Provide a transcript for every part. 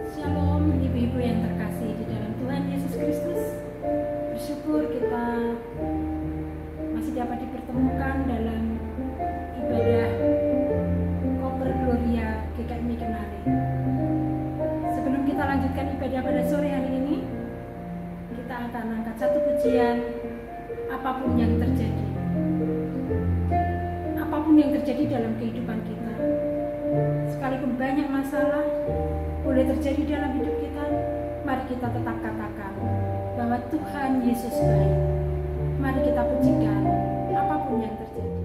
Shalom ibu-ibu yang terkasih di dalam Tuhan Yesus Kristus. Bersyukur kita masih dapat dipertemukan dalam ibadah Koper Gloria GKMI Kenari. Sebelum kita lanjutkan ibadah pada sore hari ini, kita akan angkat satu pujian, apapun yang terjadi. Apapun yang terjadi dalam kehidupan kita, sekalipun banyak masalah boleh terjadi dalam hidup kita, mari kita tetap katakan bahwa Tuhan Yesus baik. Mari kita pujikan apapun yang terjadi.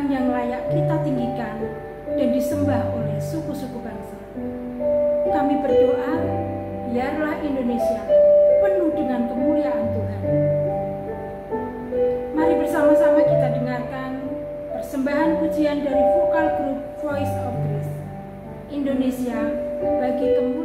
Tuhan yang layak kita tinggikan dan disembah oleh suku-suku bangsa. Kami berdoa, biarlah Indonesia penuh dengan kemuliaan Tuhan. Mari bersama-sama kita dengarkan persembahan pujian dari vokal grup Voice of Grace. Indonesia bagi kemuliaan.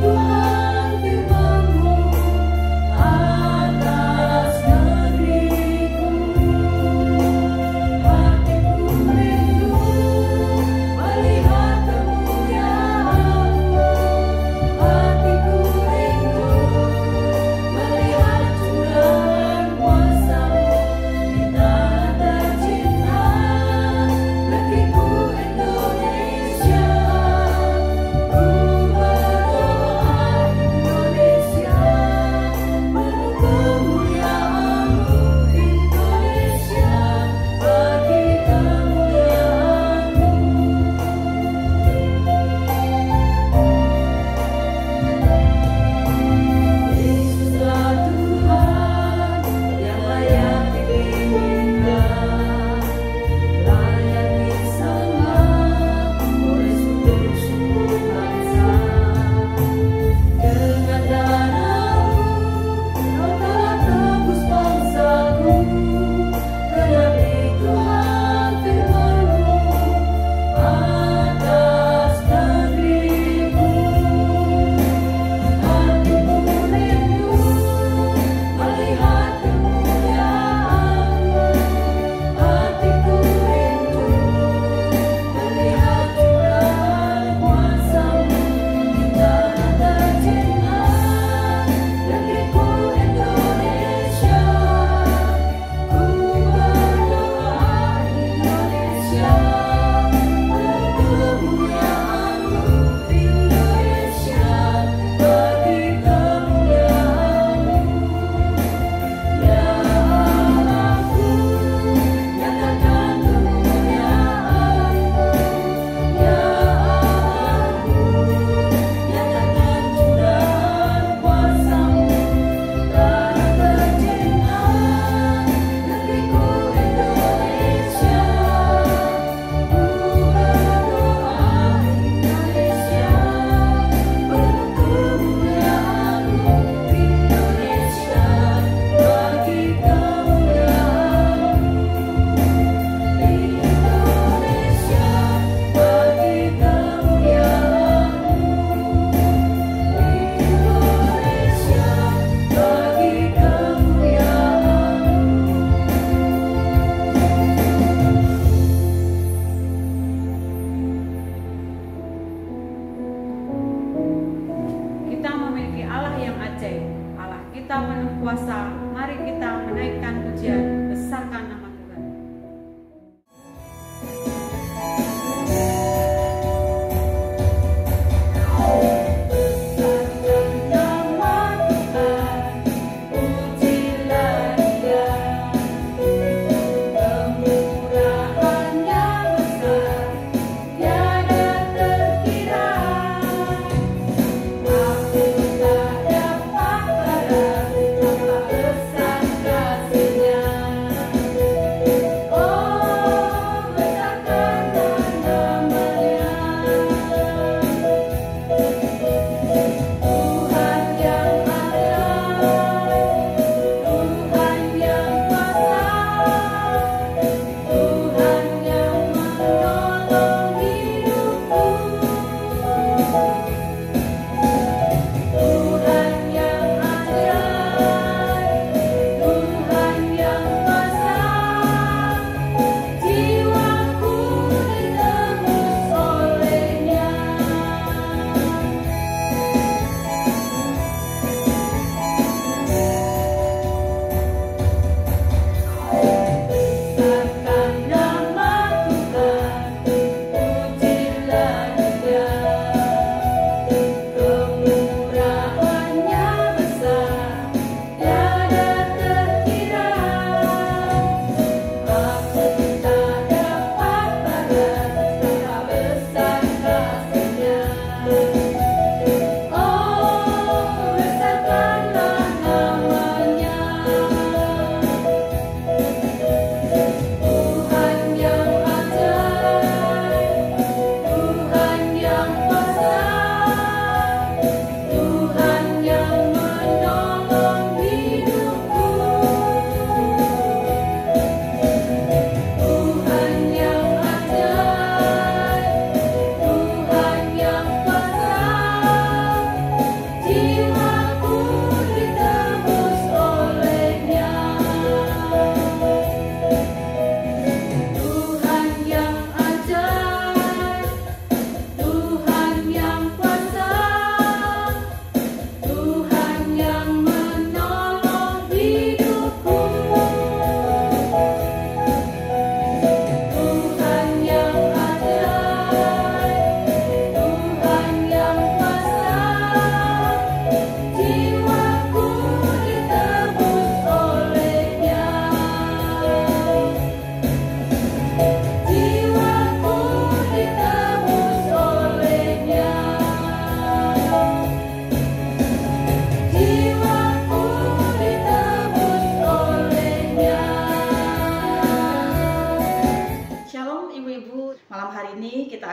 Tuhan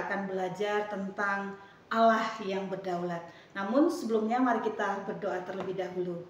kita akan belajar tentang Allah yang berdaulat. Namun sebelumnya mari kita berdoa terlebih dahulu.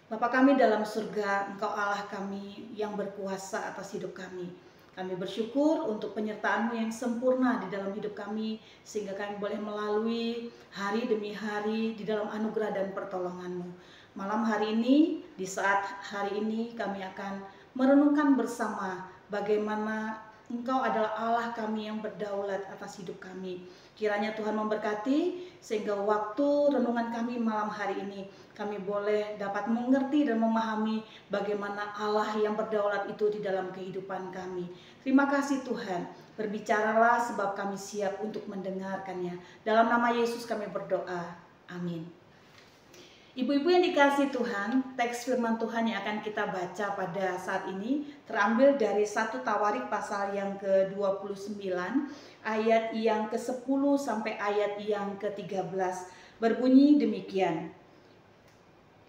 Bapa kami dalam surga, Engkau Allah kami yang berkuasa atas hidup kami. Kami bersyukur untuk penyertaan-Mu yang sempurna di dalam hidup kami, sehingga kami boleh melalui hari demi hari di dalam anugerah dan pertolongan-Mu. Malam hari ini, di saat hari ini kami akan merenungkan bersama bagaimana Engkau adalah Allah kami yang berdaulat atas hidup kami. Kiranya Tuhan memberkati sehingga waktu renungan kami malam hari ini kami boleh dapat mengerti dan memahami bagaimana Allah yang berdaulat itu di dalam kehidupan kami. Terima kasih Tuhan, berbicaralah sebab kami siap untuk mendengarkannya. Dalam nama Yesus kami berdoa, amin. Ibu-ibu yang dikasihi Tuhan, teks firman Tuhan yang akan kita baca pada saat ini terambil dari 1 Tawarik pasal yang ke-29 ayat yang ke-10 sampai ayat yang ke-13. Berbunyi demikian.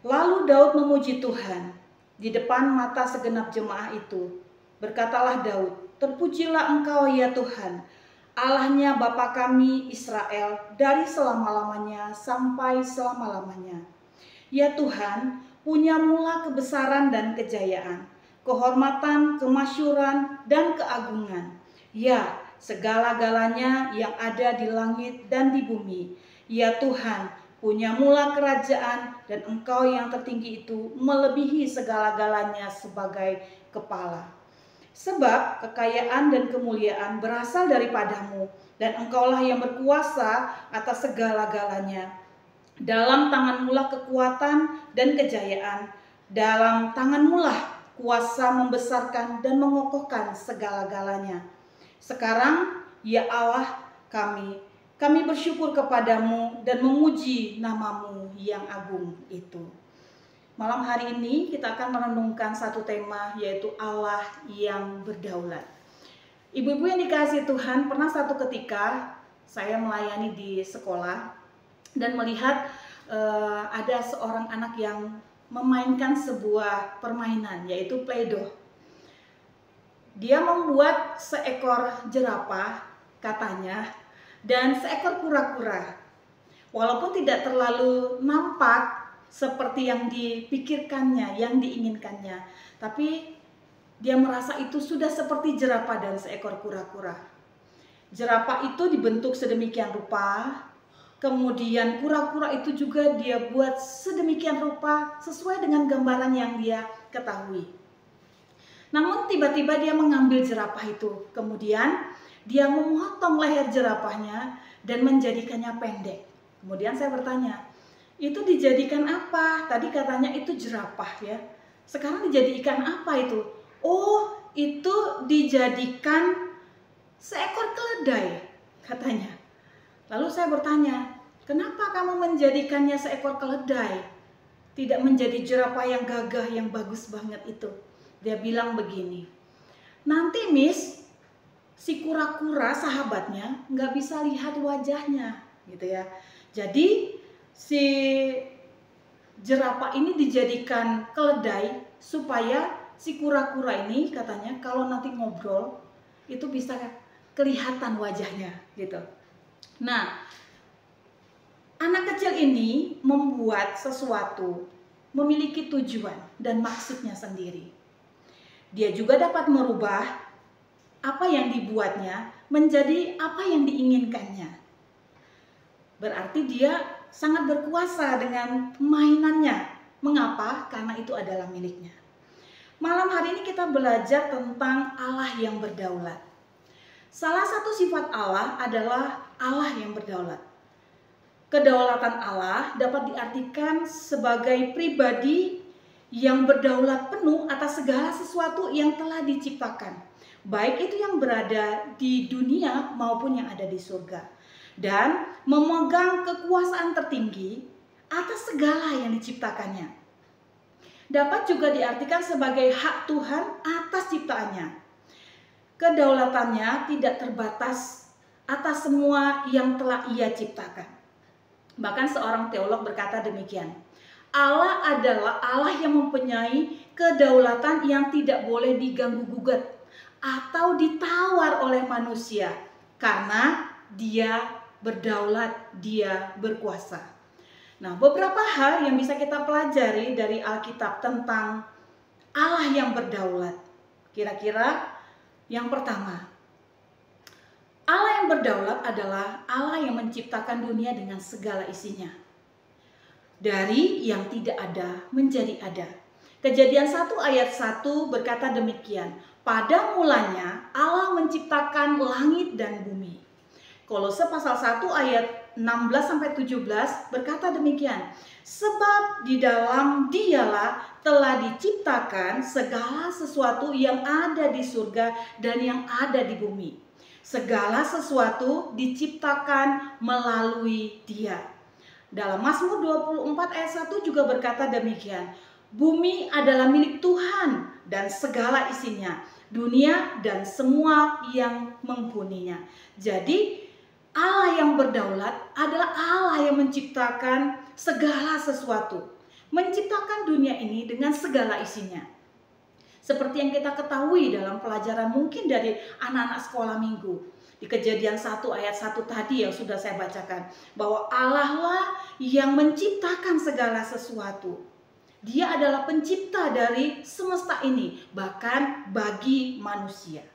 Lalu Daud memuji Tuhan di depan mata segenap jemaah itu. Berkatalah Daud, "Terpujilah Engkau ya Tuhan, Allahnya Bapa kami Israel dari selama-lamanya sampai selama-lamanya. Ya Tuhan, punya mula kebesaran dan kejayaan, kehormatan, kemasyuran, dan keagungan. Ya, segala-galanya yang ada di langit dan di bumi. Ya Tuhan, punya mula kerajaan, dan Engkau yang tertinggi itu melebihi segala-galanya sebagai kepala. Sebab kekayaan dan kemuliaan berasal daripadamu, dan Engkaulah yang berkuasa atas segala-galanya. Dalam tanganmu lah kekuatan dan kejayaan, dalam tanganmu lah kuasa membesarkan dan mengokohkan segala-galanya. Sekarang, ya Allah kami bersyukur kepadamu dan memuji namamu yang agung itu." Malam hari ini kita akan merenungkan satu tema, yaitu Allah yang berdaulat. Ibu-ibu yang dikasihi Tuhan, pernah satu ketika saya melayani di sekolah dan melihat ada seorang anak yang memainkan sebuah permainan, yaitu Play-Doh. Dia membuat seekor jerapah katanya dan seekor kura-kura. Walaupun tidak terlalu nampak seperti yang dipikirkannya, yang diinginkannya, tapi dia merasa itu sudah seperti jerapah dan seekor kura-kura. Jerapah itu dibentuk sedemikian rupa, kemudian kura-kura itu juga dia buat sedemikian rupa sesuai dengan gambaran yang dia ketahui. Namun tiba-tiba dia mengambil jerapah itu, kemudian dia memotong leher jerapahnya dan menjadikannya pendek. Kemudian saya bertanya, itu dijadikan apa? Tadi katanya itu jerapah ya. Sekarang dijadikan apa itu? Oh, itu dijadikan seekor keledai katanya. Lalu saya bertanya, "Kenapa kamu menjadikannya seekor keledai? Tidak menjadi jerapah yang gagah, yang bagus banget itu?" Dia bilang begini, "Nanti Miss, si kura-kura sahabatnya nggak bisa lihat wajahnya," gitu ya. Jadi si jerapah ini dijadikan keledai supaya si kura-kura ini katanya kalau nanti ngobrol itu bisa kelihatan wajahnya gitu. Nah, anak kecil ini membuat sesuatu memiliki tujuan dan maksudnya sendiri. Dia juga dapat merubah apa yang dibuatnya menjadi apa yang diinginkannya. Berarti dia sangat berkuasa dengan mainannya. Mengapa? Karena itu adalah miliknya. Malam hari ini kita belajar tentang Allah yang berdaulat. Salah satu sifat Allah adalah Allah yang berdaulat. Kedaulatan Allah dapat diartikan sebagai pribadi yang berdaulat penuh atas segala sesuatu yang telah diciptakan, baik itu yang berada di dunia maupun yang ada di surga, dan memegang kekuasaan tertinggi atas segala yang diciptakannya. Dapat juga diartikan sebagai hak Tuhan atas ciptaannya. Kedaulatannya tidak terbatas atas semua yang telah Ia ciptakan. Bahkan seorang teolog berkata demikian, Allah adalah Allah yang mempunyai kedaulatan yang tidak boleh diganggu-gugat atau ditawar oleh manusia. karena Dia berdaulat, Dia berkuasa. Nah, beberapa hal yang bisa kita pelajari dari Alkitab tentang Allah yang berdaulat. Kira-kira yang pertama, Allah yang berdaulat adalah Allah yang menciptakan dunia dengan segala isinya. Dari yang tidak ada menjadi ada. Kejadian 1 ayat 1 berkata demikian, pada mulanya Allah menciptakan langit dan bumi. Kolose pasal 1 ayat 16-17 berkata demikian, sebab di dalam Dialah telah diciptakan segala sesuatu yang ada di surga dan yang ada di bumi. Segala sesuatu diciptakan melalui Dia. Dalam Mazmur 24 ayat 1 juga berkata demikian, bumi adalah milik Tuhan dan segala isinya, dunia dan semua yang menghuninya. Jadi Allah yang berdaulat adalah Allah yang menciptakan segala sesuatu. Menciptakan dunia ini dengan segala isinya. Seperti yang kita ketahui dalam pelajaran mungkin dari anak-anak sekolah minggu. Di Kejadian 1 ayat 1 tadi yang sudah saya bacakan. Bahwa Allah lah yang menciptakan segala sesuatu. Dia adalah pencipta dari semesta ini. Bahkan bagi manusia.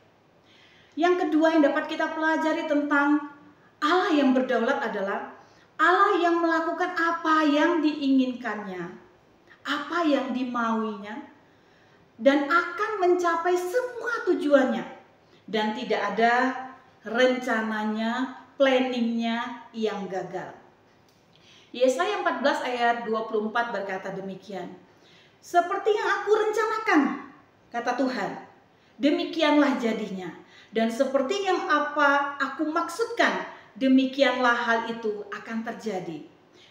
Yang kedua yang dapat kita pelajari tentang Allah yang berdaulat adalah Allah yang melakukan apa yang diinginkannya, apa yang dimauinya, dan akan mencapai semua tujuannya. Dan tidak ada rencananya, planningnya yang gagal. Yesaya 14 ayat 24 berkata demikian, seperti yang aku rencanakan, kata Tuhan, demikianlah jadinya. Dan seperti yang apa aku maksudkan, demikianlah hal itu akan terjadi.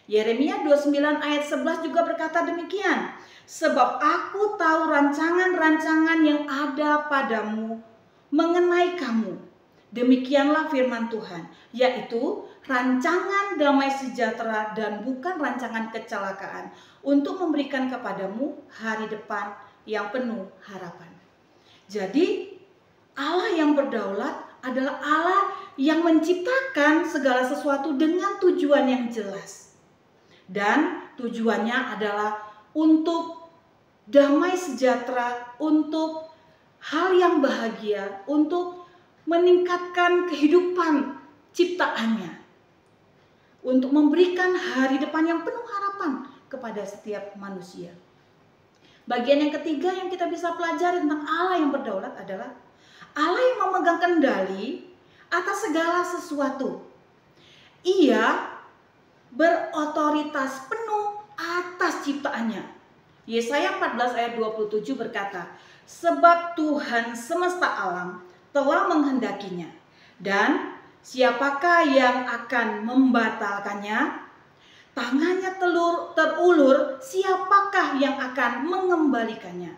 Yeremia 29 ayat 11 juga berkata demikian. Sebab aku tahu rancangan-rancangan yang ada padamu mengenai kamu. Demikianlah firman Tuhan, yaitu rancangan damai sejahtera dan bukan rancangan kecelakaan, untuk memberikan kepadamu hari depan yang penuh harapan. Jadi Allah yang berdaulat adalah Allah yang menciptakan segala sesuatu dengan tujuan yang jelas. Dan tujuannya adalah untuk damai sejahtera, untuk hal yang bahagia, untuk meningkatkan kehidupan ciptaannya. Untuk memberikan hari depan yang penuh harapan kepada setiap manusia. Bagian yang ketiga yang kita bisa pelajari tentang Allah yang berdaulat adalah Allah yang memegang kendali atas segala sesuatu. Ia berotoritas penuh atas ciptaannya. Yesaya 14 ayat 27 berkata, sebab Tuhan semesta alam telah menghendakinya, dan siapakah yang akan membatalkannya? Tangannya terulur, siapakah yang akan mengembalikannya?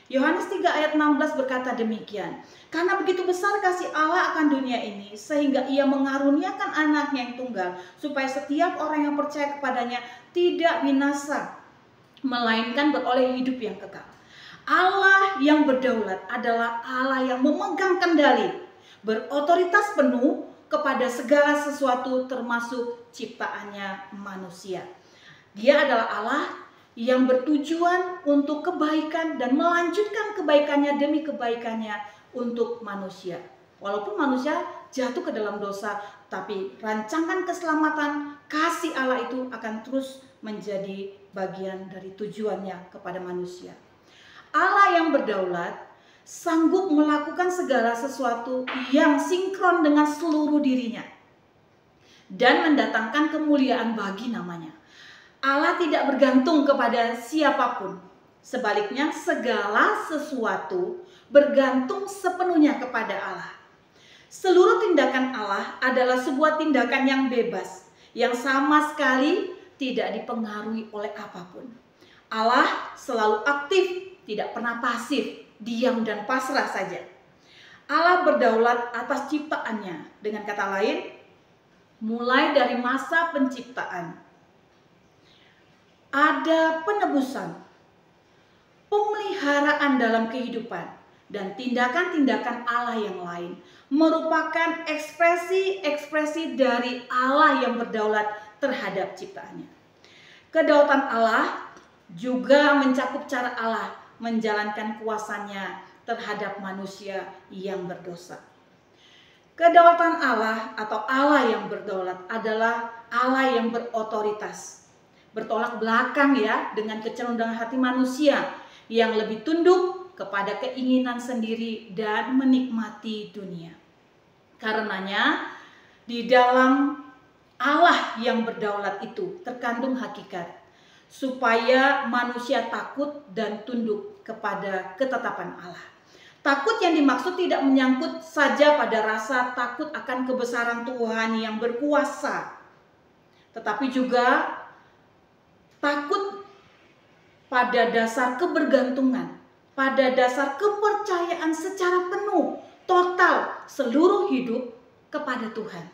Yohanes 3 ayat 16 berkata demikian, karena begitu besar kasih Allah akan dunia ini, sehingga ia mengaruniakan anaknya yang tunggal, supaya setiap orang yang percaya kepadanya tidak binasa, melainkan beroleh hidup yang kekal. Allah yang berdaulat adalah Allah yang memegang kendali, berotoritas penuh kepada segala sesuatu termasuk ciptaannya manusia. Dia adalah Allah yang bertujuan untuk kebaikan dan melanjutkan kebaikannya demi kebaikannya untuk manusia. Walaupun manusia jatuh ke dalam dosa, tapi rancangan keselamatan kasih Allah itu akan terus menjadi bagian dari tujuannya kepada manusia. Allah yang berdaulat sanggup melakukan segala sesuatu yang sinkron dengan seluruh dirinya dan mendatangkan kemuliaan bagi namanya. Allah tidak bergantung kepada siapapun. Sebaliknya, segala sesuatu bergantung sepenuhnya kepada Allah. Seluruh tindakan Allah adalah sebuah tindakan yang bebas, yang sama sekali tidak dipengaruhi oleh apapun. Allah selalu aktif, tidak pernah pasif, diam dan pasrah saja. Allah berdaulat atas ciptaannya. Dengan kata lain, mulai dari masa penciptaan, ada penebusan, pemeliharaan dalam kehidupan, dan tindakan-tindakan Allah yang lain merupakan ekspresi-ekspresi dari Allah yang berdaulat terhadap ciptaannya. Kedaulatan Allah juga mencakup cara Allah menjalankan kuasanya terhadap manusia yang berdosa. Kedaulatan Allah atau Allah yang berdaulat adalah Allah yang berotoritas, bertolak belakang ya dengan kecenderungan hati manusia yang lebih tunduk kepada keinginan sendiri dan menikmati dunia. Karenanya di dalam Allah yang berdaulat itu terkandung hakikat supaya manusia takut dan tunduk kepada ketetapan Allah. Takut yang dimaksud tidak menyangkut saja pada rasa takut akan kebesaran Tuhan yang berkuasa, tetapi juga takut pada dasar kebergantungan, pada dasar kepercayaan secara penuh, total, seluruh hidup kepada Tuhan.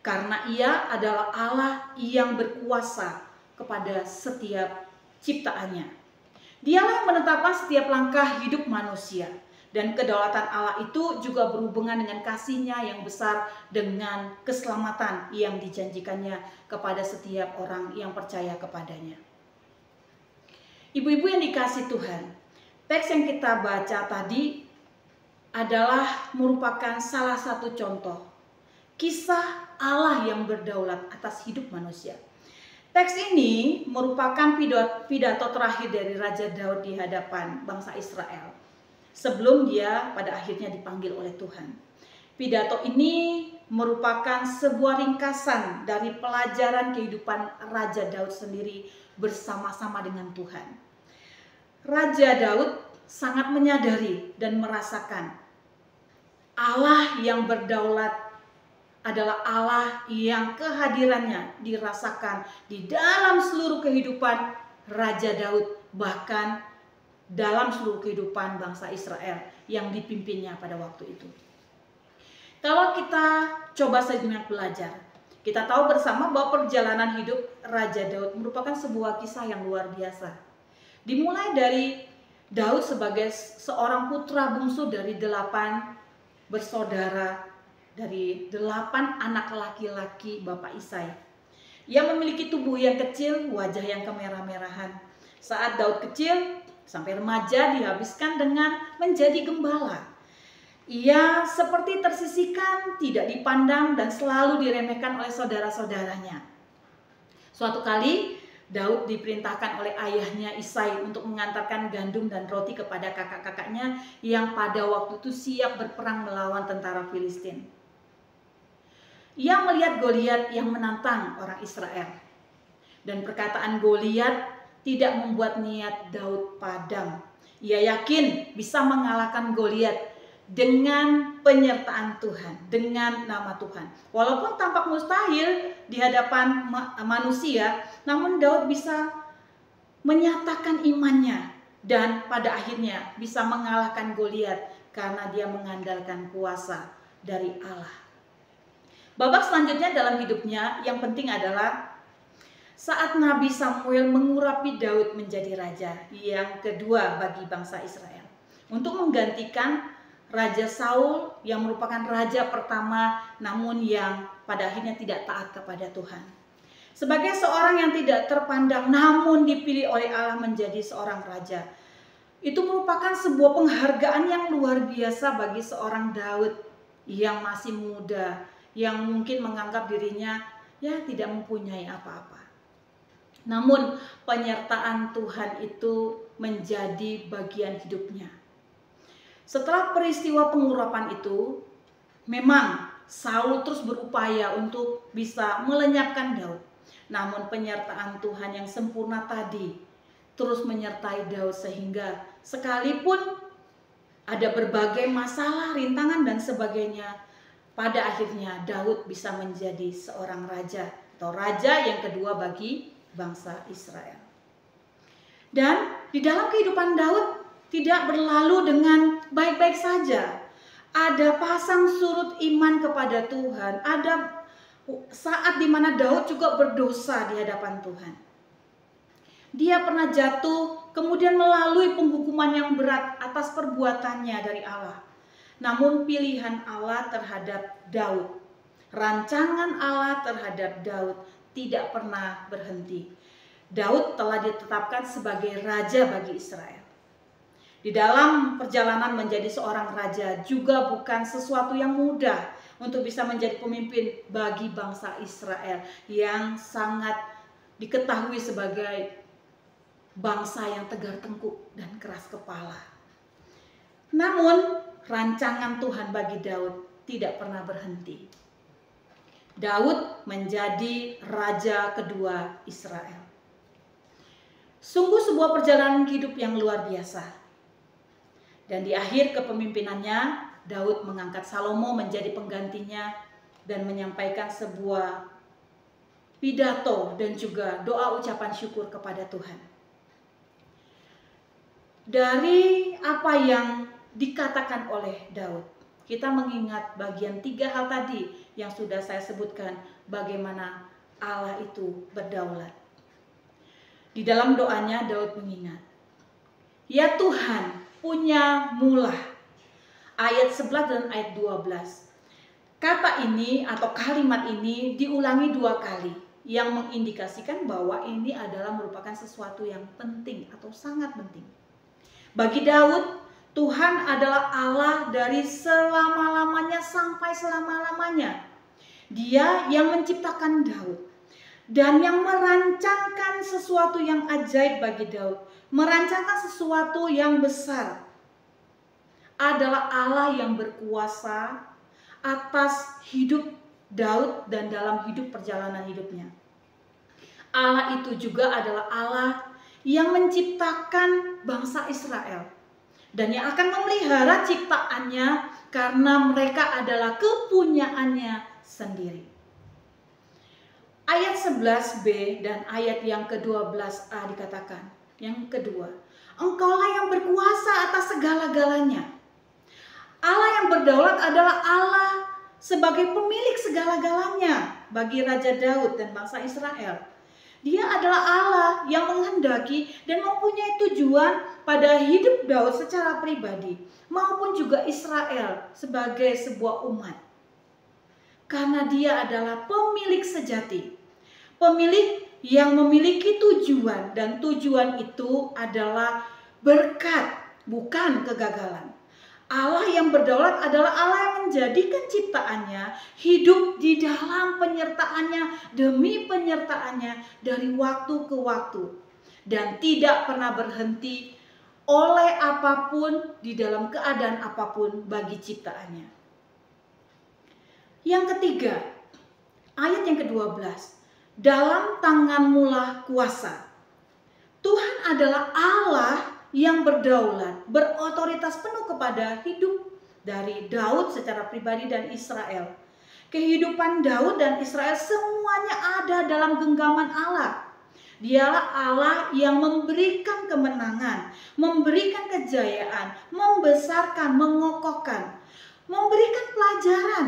Karena Ia adalah Allah yang berkuasa kepada setiap ciptaannya. Dialah yang menetapkan setiap langkah hidup manusia. Dan kedaulatan Allah itu juga berhubungan dengan kasih-Nya yang besar dengan keselamatan yang dijanjikannya kepada setiap orang yang percaya kepadanya. Ibu-ibu yang dikasihi Tuhan, teks yang kita baca tadi adalah merupakan salah satu contoh kisah Allah yang berdaulat atas hidup manusia. Teks ini merupakan pidato terakhir dari Raja Daud di hadapan bangsa Israel sebelum dia pada akhirnya dipanggil oleh Tuhan. Pidato ini merupakan sebuah ringkasan dari pelajaran kehidupan Raja Daud sendiri bersama-sama dengan Tuhan. Raja Daud sangat menyadari dan merasakan Allah yang berdaulat adalah Allah yang kehadirannya dirasakan di dalam seluruh kehidupan Raja Daud, bahkan dalam seluruh kehidupan bangsa Israel yang dipimpinnya pada waktu itu. Kalau kita coba sejenak belajar, kita tahu bersama bahwa perjalanan hidup Raja Daud merupakan sebuah kisah yang luar biasa. Dimulai dari Daud sebagai seorang putra bungsu dari 8 bersaudara, dari 8 anak laki-laki Bapak Isai. Ia memiliki tubuh yang kecil, wajah yang kemerah-merahan. Saat Daud kecil sampai remaja dihabiskan dengan menjadi gembala. Ia seperti tersisihkan, tidak dipandang dan selalu diremehkan oleh saudara-saudaranya. Suatu kali Daud diperintahkan oleh ayahnya Isai untuk mengantarkan gandum dan roti kepada kakak-kakaknya yang pada waktu itu siap berperang melawan tentara Filistin. Ia melihat Goliat yang menantang orang Israel. Dan perkataan Goliat tidak membuat niat Daud padam. Ia yakin bisa mengalahkan Goliat dengan penyertaan Tuhan, dengan nama Tuhan. Walaupun tampak mustahil di hadapan manusia, namun Daud bisa menyatakan imannya dan pada akhirnya bisa mengalahkan Goliat karena dia mengandalkan kuasa dari Allah. Babak selanjutnya dalam hidupnya yang penting adalah saat Nabi Samuel mengurapi Daud menjadi raja yang kedua bagi bangsa Israel untuk menggantikan Raja Saul yang merupakan raja pertama namun yang pada akhirnya tidak taat kepada Tuhan. Sebagai seorang yang tidak terpandang namun dipilih oleh Allah menjadi seorang raja, itu merupakan sebuah penghargaan yang luar biasa bagi seorang Daud yang masih muda, yang mungkin menganggap dirinya ya tidak mempunyai apa-apa. Namun penyertaan Tuhan itu menjadi bagian hidupnya. Setelah peristiwa pengurapan itu, memang Saul terus berupaya untuk bisa melenyapkan Daud. Namun penyertaan Tuhan yang sempurna tadi terus menyertai Daud sehingga sekalipun ada berbagai masalah, rintangan dan sebagainya, pada akhirnya Daud bisa menjadi seorang raja atau raja yang kedua bagi bangsa Israel. Dan di dalam kehidupan Daud tidak berlalu dengan baik-baik saja. Ada pasang surut iman kepada Tuhan. Ada saat di mana Daud juga berdosa di hadapan Tuhan. Dia pernah jatuh kemudian melalui penghukuman yang berat atas perbuatannya dari Allah. Namun pilihan Allah terhadap Daud, rancangan Allah terhadap Daud tidak pernah berhenti. Daud telah ditetapkan sebagai raja bagi Israel. Di dalam perjalanan menjadi seorang raja juga bukan sesuatu yang mudah untuk bisa menjadi pemimpin bagi bangsa Israel yang sangat diketahui sebagai bangsa yang tegar tengkuk dan keras kepala. Namun rancangan Tuhan bagi Daud tidak pernah berhenti. Daud menjadi raja kedua Israel. Sungguh sebuah perjalanan hidup yang luar biasa. Dan di akhir kepemimpinannya, Daud mengangkat Salomo menjadi penggantinya dan menyampaikan sebuah pidato dan juga doa ucapan syukur kepada Tuhan. Dari apa yang dikatakan oleh Daud, kita mengingat bagian 3 hal tadi yang sudah saya sebutkan, bagaimana Allah itu berdaulat. Di dalam doanya Daud mengingat, ya Tuhan punya mula. Ayat 11 dan ayat 12. Kata ini atau kalimat ini diulangi 2 kali, yang mengindikasikan bahwa ini adalah merupakan sesuatu yang penting atau sangat penting. Bagi Daud, Tuhan adalah Allah dari selama-lamanya sampai selama-lamanya. Dia yang menciptakan Daud dan yang merancangkan sesuatu yang ajaib bagi Daud, merancangkan sesuatu yang besar. Adalah Allah yang berkuasa atas hidup Daud dan dalam hidup perjalanan hidupnya. Allah itu juga adalah Allah yang menciptakan bangsa Israel dan yang akan memelihara ciptaannya karena mereka adalah kepunyaannya sendiri. Ayat 11b dan ayat yang ke-12a dikatakan, yang kedua, Engkaulah yang berkuasa atas segala-galanya. Allah yang berdaulat adalah Allah sebagai pemilik segala-galanya bagi Raja Daud dan bangsa Israel. Dia adalah Allah yang menghendaki dan mempunyai tujuan pada hidup Daud secara pribadi maupun juga Israel sebagai sebuah umat. Karena dia adalah pemilik sejati, pemilik yang memiliki tujuan, dan tujuan itu adalah berkat, bukan kegagalan. Allah yang berdaulat adalah Allah yang menjadikan ciptaannya hidup di dalam penyertaannya demi penyertaannya dari waktu ke waktu dan tidak pernah berhenti oleh apapun di dalam keadaan apapun bagi ciptaannya. Yang ketiga, ayat yang ke-12, dalam tanganmulah kuasa. Tuhan adalah Allah yang berdaulat, berotoritas penuh kepada hidup dari Daud secara pribadi dan Israel. Kehidupan Daud dan Israel semuanya ada dalam genggaman Allah. Dialah Allah yang memberikan kemenangan, memberikan kejayaan, membesarkan, mengokohkan, memberikan pelajaran,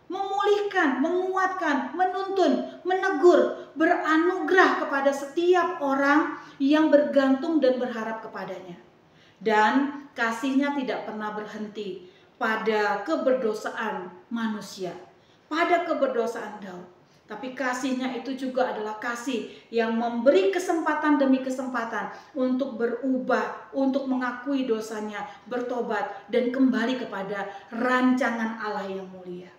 memulihkan, menguatkan, menuntun, menegur, beranugerah kepada setiap orang yang bergantung dan berharap kepadanya. Dan kasihnya tidak pernah berhenti pada keberdosaan manusia, pada keberdosaan Daud. Tapi kasihnya itu juga adalah kasih yang memberi kesempatan demi kesempatan untuk berubah, untuk mengakui dosanya, bertobat, dan kembali kepada rancangan Allah yang mulia.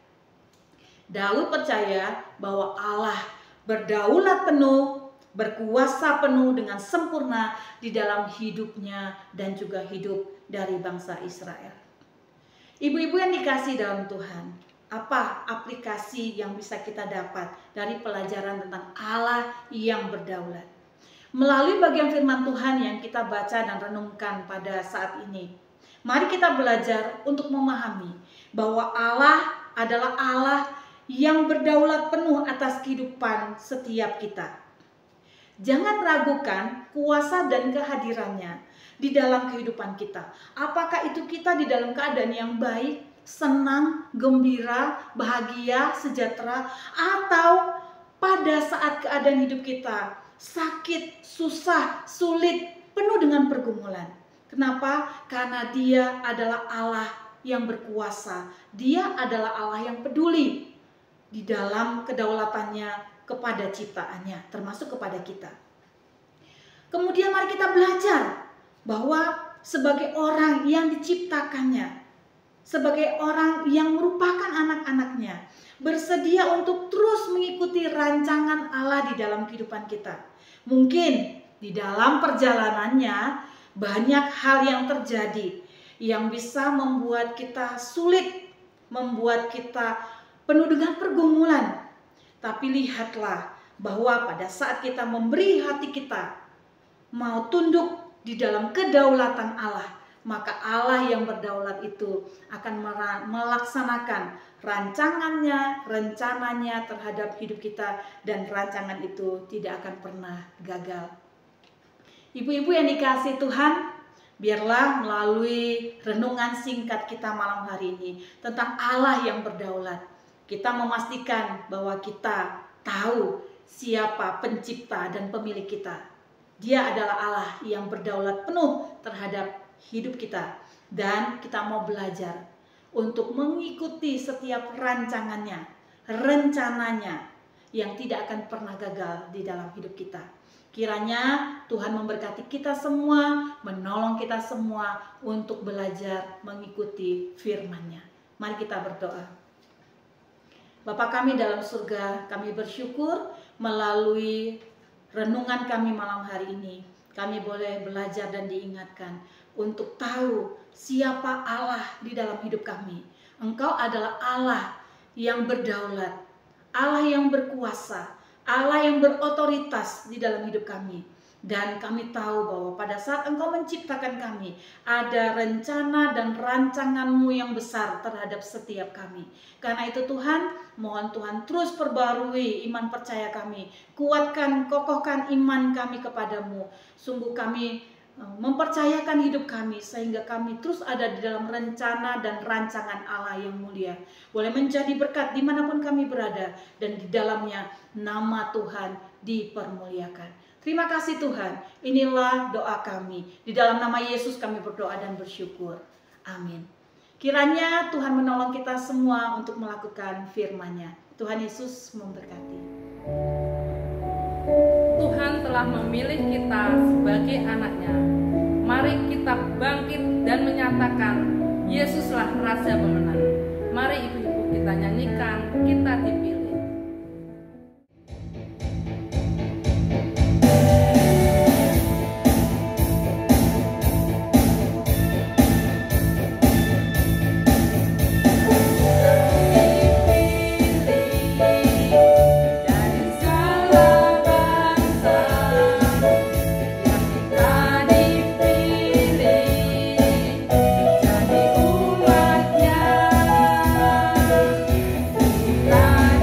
Daud percaya bahwa Allah berdaulat penuh, berkuasa penuh dengan sempurna di dalam hidupnya dan juga hidup dari bangsa Israel. Ibu-ibu yang dikasihi dalam Tuhan, apa aplikasi yang bisa kita dapat dari pelajaran tentang Allah yang berdaulat? Melalui bagian firman Tuhan yang kita baca dan renungkan pada saat ini, mari kita belajar untuk memahami bahwa Allah adalah Allah yang berdaulat penuh atas kehidupan setiap kita. Jangan ragukan kuasa dan kehadirannya di dalam kehidupan kita. Apakah itu kita di dalam keadaan yang baik, senang, gembira, bahagia, sejahtera, atau pada saat keadaan hidup kita sakit, susah, sulit, penuh dengan pergumulan. Kenapa? Karena Dia adalah Allah yang berkuasa. Dia adalah Allah yang peduli di dalam kedaulatannya kepada ciptaannya, termasuk kepada kita. Kemudian mari kita belajar bahwa sebagai orang yang diciptakannya, sebagai orang yang merupakan anak-anaknya, bersedia untuk terus mengikuti rancangan Allah di dalam kehidupan kita. Mungkin di dalam perjalanannya banyak hal yang terjadi yang bisa membuat kita sulit, membuat kita penuh dengan pergumulan. Tapi lihatlah bahwa pada saat kita memberi hati kita mau tunduk di dalam kedaulatan Allah, maka Allah yang berdaulat itu akan melaksanakan rancangannya, rencananya terhadap hidup kita, dan rancangan itu tidak akan pernah gagal. Ibu-ibu yang dikasihi Tuhan, biarlah melalui renungan singkat kita malam hari ini tentang Allah yang berdaulat, kita memastikan bahwa kita tahu siapa pencipta dan pemilik kita. Dia adalah Allah yang berdaulat penuh terhadap hidup kita, dan kita mau belajar untuk mengikuti setiap rancangannya, rencananya yang tidak akan pernah gagal di dalam hidup kita. Kiranya Tuhan memberkati kita semua, menolong kita semua untuk belajar mengikuti firman-Nya. Mari kita berdoa. Bapa kami dalam surga, kami bersyukur melalui renungan kami malam hari ini, kami boleh belajar dan diingatkan untuk tahu siapa Allah di dalam hidup kami. Engkau adalah Allah yang berdaulat, Allah yang berkuasa, Allah yang berotoritas di dalam hidup kami. Dan kami tahu bahwa pada saat Engkau menciptakan kami, ada rencana dan rancangan-Mu yang besar terhadap setiap kami. Karena itu Tuhan, mohon Tuhan terus perbarui iman percaya kami. Kuatkan, kokohkan iman kami kepadamu. Sungguh kami mempercayakan hidup kami sehingga kami terus ada di dalam rencana dan rancangan Allah yang mulia. Boleh menjadi berkat dimanapun kami berada, dan di dalamnya nama Tuhan dipermuliakan. Terima kasih Tuhan, inilah doa kami. Di dalam nama Yesus kami berdoa dan bersyukur. Amin. Kiranya Tuhan menolong kita semua untuk melakukan firman-Nya. Tuhan Yesus memberkati. Tuhan telah memilih kita sebagai anak-Nya. Mari kita bangkit dan menyatakan, Yesuslah Raja pemenang. Mari ibu-ibu kita nyanyikan, kita dipilih. Kita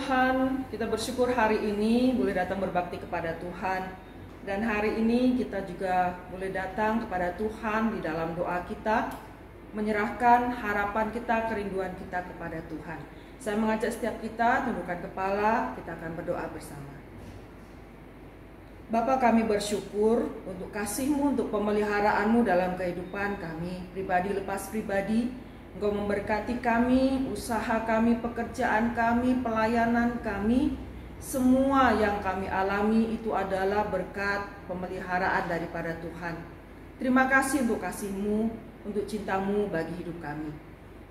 Tuhan, kita bersyukur hari ini boleh datang berbakti kepada Tuhan. Dan hari ini kita juga boleh datang kepada Tuhan di dalam doa kita, menyerahkan harapan kita, kerinduan kita kepada Tuhan. Saya mengajak setiap kita tundukkan kepala, kita akan berdoa bersama. Bapa, kami bersyukur untuk kasih-Mu, untuk pemeliharaanmu dalam kehidupan kami, pribadi lepas pribadi. Engkau memberkati kami, usaha kami, pekerjaan kami, pelayanan kami. Semua yang kami alami itu adalah berkat pemeliharaan daripada Tuhan. Terima kasih untuk kasih-Mu, untuk cinta-Mu bagi hidup kami.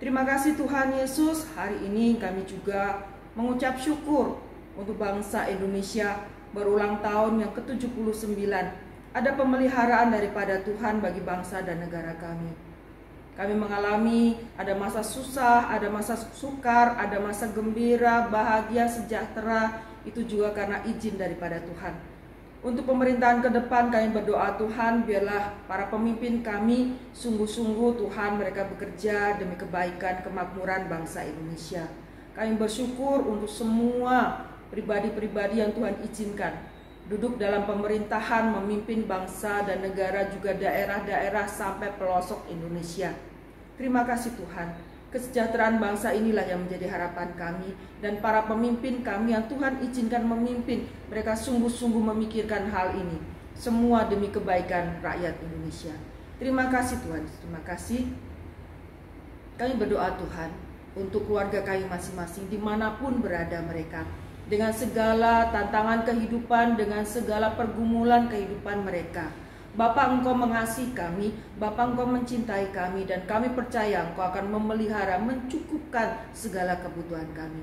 Terima kasih Tuhan Yesus, hari ini kami juga mengucap syukur untuk bangsa Indonesia berulang tahun yang ke-79. Ada pemeliharaan daripada Tuhan bagi bangsa dan negara kami. Kami mengalami ada masa susah, ada masa sukar, ada masa gembira, bahagia, sejahtera. Itu juga karena izin daripada Tuhan. Untuk pemerintahan ke depan kami berdoa Tuhan, biarlah para pemimpin kami sungguh-sungguh Tuhan mereka bekerja demi kebaikan kemakmuran bangsa Indonesia. Kami bersyukur untuk semua pribadi-pribadi yang Tuhan izinkan duduk dalam pemerintahan, memimpin bangsa dan negara, juga daerah-daerah sampai pelosok Indonesia. Terima kasih Tuhan. Kesejahteraan bangsa inilah yang menjadi harapan kami, dan para pemimpin kami yang Tuhan izinkan memimpin, mereka sungguh-sungguh memikirkan hal ini, semua demi kebaikan rakyat Indonesia. Terima kasih Tuhan, terima kasih. Kami berdoa Tuhan untuk keluarga kami masing-masing dimanapun berada mereka, dengan segala tantangan kehidupan, dengan segala pergumulan kehidupan mereka. Bapa, Engkau mengasihi kami, Bapa, Engkau mencintai kami, dan kami percaya Engkau akan memelihara, mencukupkan segala kebutuhan kami.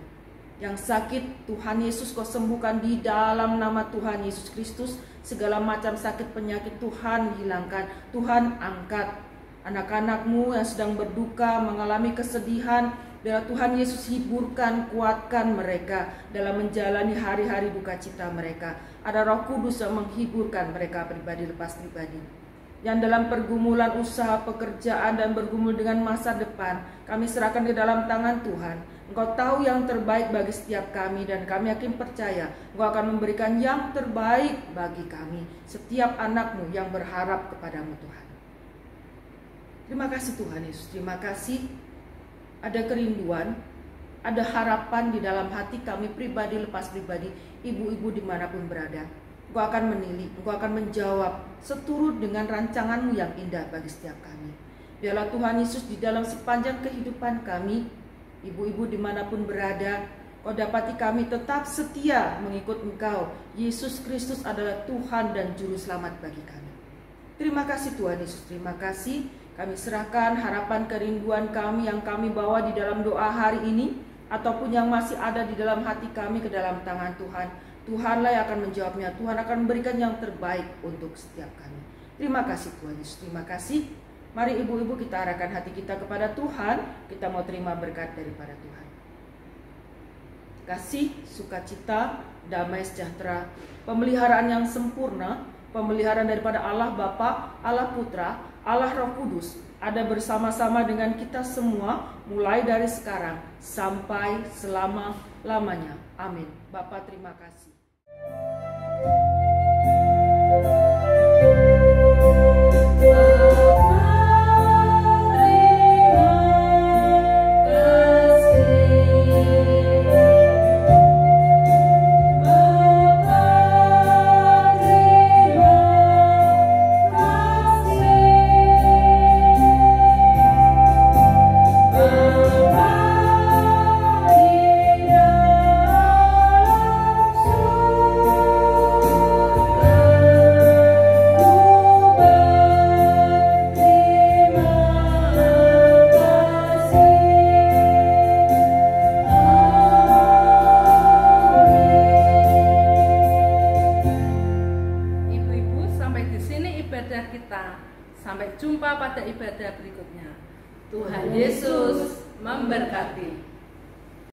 Yang sakit, Tuhan Yesus Kau sembuhkan di dalam nama Tuhan Yesus Kristus. Segala macam sakit penyakit Tuhan hilangkan, Tuhan angkat. Anak-anak-Mu yang sedang berduka, mengalami kesedihan, biarlah Tuhan Yesus hiburkan, kuatkan mereka dalam menjalani hari-hari duka cita mereka. Ada Roh Kudus yang menghiburkan mereka pribadi lepas pribadi. Yang dalam pergumulan usaha, pekerjaan, dan bergumul dengan masa depan, kami serahkan ke dalam tangan Tuhan. Engkau tahu yang terbaik bagi setiap kami, dan kami yakin percaya Engkau akan memberikan yang terbaik bagi kami, setiap anak-Mu yang berharap kepadamu Tuhan. Terima kasih Tuhan Yesus, terima kasih. Ada kerinduan, ada harapan di dalam hati kami pribadi lepas pribadi, ibu-ibu dimanapun berada. Engkau akan menilik, Engkau akan menjawab seturut dengan rancangan-Mu yang indah bagi setiap kami. Biarlah Tuhan Yesus di dalam sepanjang kehidupan kami, ibu-ibu dimanapun berada, Kau dapati kami tetap setia mengikut Engkau. Yesus Kristus adalah Tuhan dan Juru Selamat bagi kami. Terima kasih Tuhan Yesus, terima kasih. Kami serahkan harapan kerinduan kami yang kami bawa di dalam doa hari ini, ataupun yang masih ada di dalam hati kami ke dalam tangan Tuhan. Tuhanlah yang akan menjawabnya. Tuhan akan memberikan yang terbaik untuk setiap kami. Terima kasih Tuhan Yesus, terima kasih. Mari ibu-ibu kita arahkan hati kita kepada Tuhan. Kita mau terima berkat daripada Tuhan. Kasih, sukacita, damai sejahtera, pemeliharaan yang sempurna, pemeliharaan daripada Allah Bapa, Allah Putra, Allah Roh Kudus ada bersama-sama dengan kita semua mulai dari sekarang sampai selama-lamanya. Amin. Bapa, terima kasih. Sampai jumpa pada ibadah berikutnya. Tuhan Yesus memberkati.